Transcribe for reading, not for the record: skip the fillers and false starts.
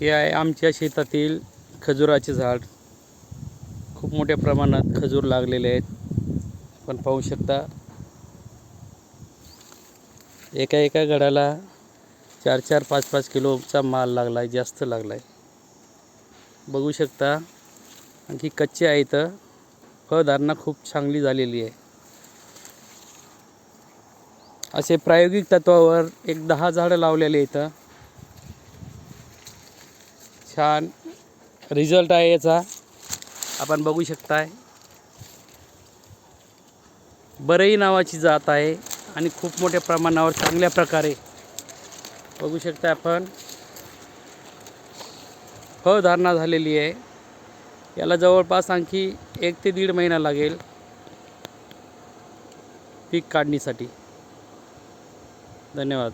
हे आहे आमच्या शेतातील खजुराचे झाड. खूप मोठ्या प्रमाणात खजूर लागलेले आहेत. आपण पाहू शकता एका एका घडाला 4-4, 5-5 किलोचा माल लागला आहे, जास्त लागला आहे. बघू शकता. आणखी कच्चे आहे तर फळधारणा खूप चांगली झालेली आहे. असे प्रायोगिक तत्वावर 10 झाडं लावलेले इथं. छान रिझल्ट आहे याचा, आपण बघू शकताय. बरई नावाची जात आहे आणि खूप मोठ्या प्रमाणावर चांगल्या प्रकारे बघू शकता आपण फळधारणा झालेली आहे. याला जवळपास आणखी 1 ते 1.5 महिना लागेल पीक काढणीसाठी. धन्यवाद.